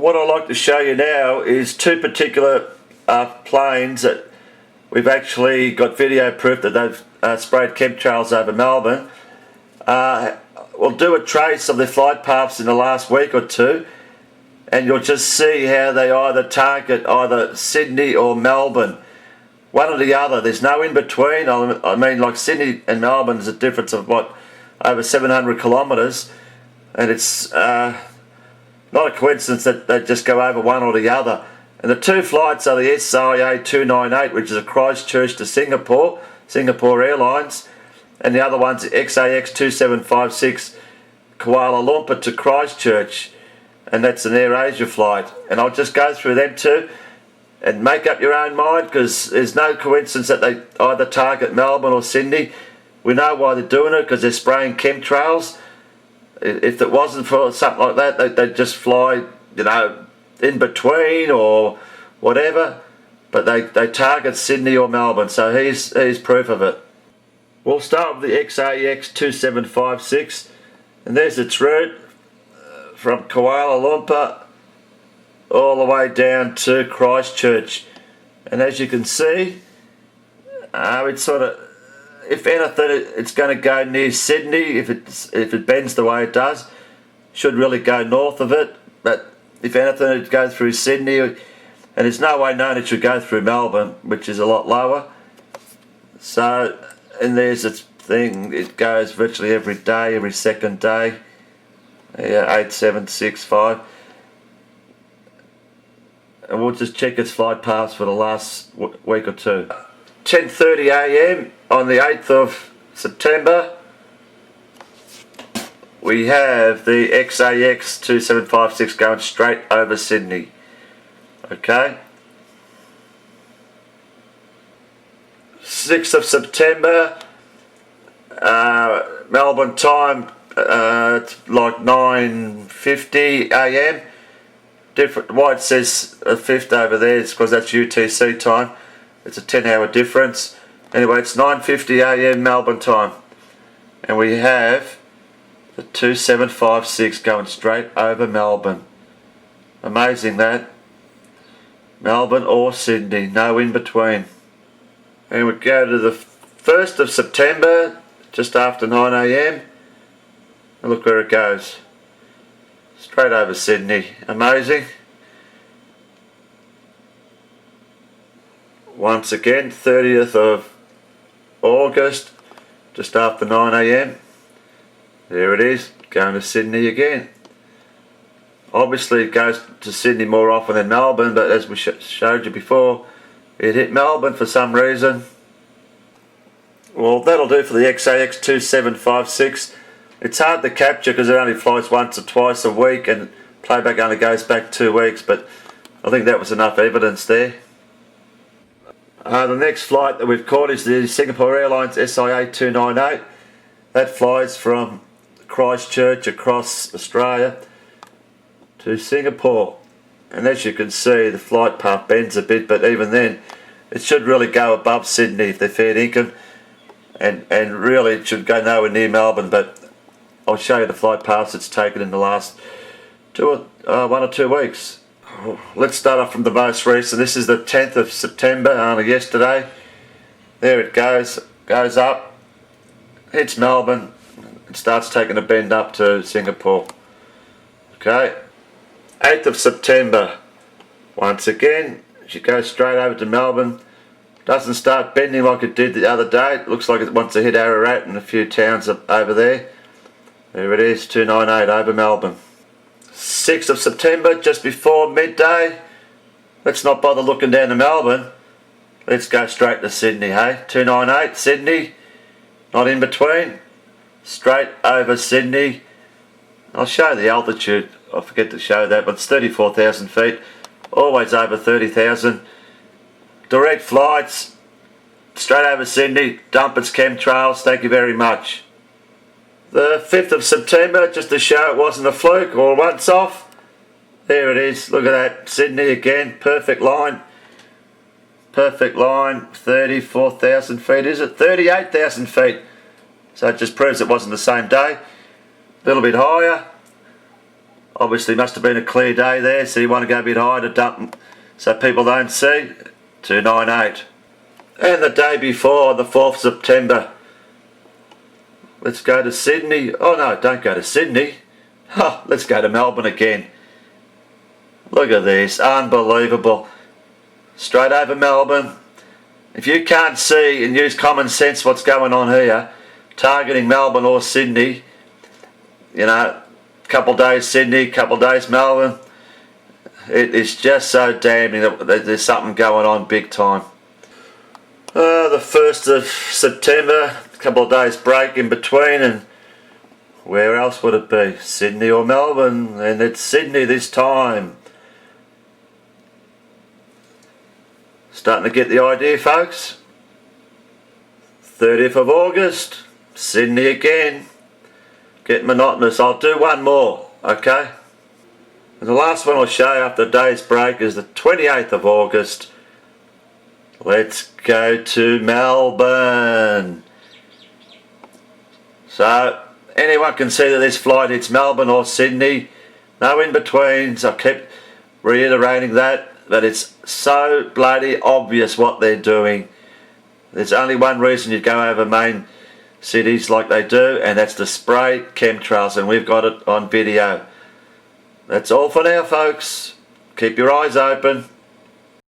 what I'd like to show you now is two particular planes that we've actually got video proof that they've sprayed chemtrails over Melbourne. We'll do a trace of the flight paths in the last week or two, and you'll just see how they either target either Sydney or Melbourne. One or the other, there's no in between. I mean, like Sydney and Melbourne is a difference of what, over 700 kilometres, and it's not a coincidence that they just go over one or the other. And the two flights are the SIA 298, which is a Christchurch to Singapore Airlines, and the other one's the XAX 2756 Kuala Lumpur to Christchurch, and that's an AirAsia flight. And I'll just go through them two and make up your own mind, because there's no coincidence that they either target Melbourne or Sydney. We know why they're doing it, because they're spraying chemtrails. If it wasn't for something like that, they'd just fly, you know, in between or whatever. But they target Sydney or Melbourne, so here's proof of it. We'll start with the XAX 2756, and there's its route from Kuala Lumpur all the way down to Christchurch. And as you can see, it's sort of, if anything, it's going to go near Sydney. If it bends the way it does, should really go north of it. But if anything, it'd go through Sydney, and there's no way known it should go through Melbourne, which is a lot lower. So, and there's its thing. It goes virtually every day, every second day. Yeah, 8765. And we'll just check its flight paths for the last week or two. 10:30 a.m. on the 8th of September, we have the XAX 2756 going straight over Sydney. Okay. 6th of September, Melbourne time, it's like 9:50 a.m. Different. Why it says a fifth over there is because that's UTC time. It's a 10-hour difference. Anyway, it's 9:50 a.m. Melbourne time, and we have the 2756 going straight over Melbourne. Amazing that. Melbourne or Sydney, no in between. And we go to the 1st of September, just after 9 a.m. and look where it goes. Straight over Sydney. Amazing. Once again, 30th of August, just after 9 a.m. There it is, going to Sydney again. Obviously it goes to Sydney more often than Melbourne, but as we showed you before, it hit Melbourne for some reason. Well, that'll do for the XAX 2756. It's hard to capture because it only flies once or twice a week, and playback only goes back 2 weeks, but I think that was enough evidence there. The next flight that we've caught is the Singapore Airlines SIA 298. That flies from Christchurch across Australia to Singapore. And as you can see, the flight path bends a bit, but even then, it should really go above Sydney if they're fair dinkum. And really it should go nowhere near Melbourne, but I'll show you the flight paths it's taken in the last 1 or 2 weeks. Let's start off from the most recent. This is the 10th of September, only yesterday. There it goes up, hits Melbourne, and starts taking a bend up to Singapore. Okay, 8th of September, once again, she goes straight over to Melbourne. Doesn't start bending like it did the other day. It looks like it wants to hit Ararat and a few towns over there. There it is, 298 over Melbourne. 6th of September, just before midday. Let's not bother looking down to Melbourne. Let's go straight to Sydney, hey? 298, Sydney. Not in between. Straight over Sydney. I'll show the altitude. I forget to show that, but it's 34,000 feet. Always over 30,000. Direct flights. Straight over Sydney. Dump its chemtrails. Thank you very much. The 5th of September, just to show it wasn't a fluke or once off. There it is. Look at that. Sydney again. Perfect line. Perfect line. 34,000 feet, is it? 38,000 feet. So it just proves it wasn't the same day. A little bit higher. Obviously must have been a clear day there, so you want to go a bit higher to dump so people don't see. 298. And the day before, the 4th September, let's go to Sydney. Oh no, don't go to Sydney. Oh, let's go to Melbourne again. Look at this, unbelievable. Straight over Melbourne. If you can't see and use common sense what's going on here, targeting Melbourne or Sydney, you know, couple days Sydney, couple days Melbourne, it is just so damning that there's something going on big time. The 1st of September, a couple of days break in between, and where else would it be? Sydney or Melbourne? And it's Sydney this time. Starting to get the idea, folks. 30th of August, Sydney again. Getting monotonous. I'll do one more, okay? And the last one I'll show you after the day's break is the 28th of August. Let's go to Melbourne. So, anyone can see that this flight hits Melbourne or Sydney. No in-betweens. I keep reiterating that it's so bloody obvious what they're doing. There's only one reason you go over main cities like they do, and that's to spray chemtrails, and we've got it on video. That's all for now, folks. Keep your eyes open.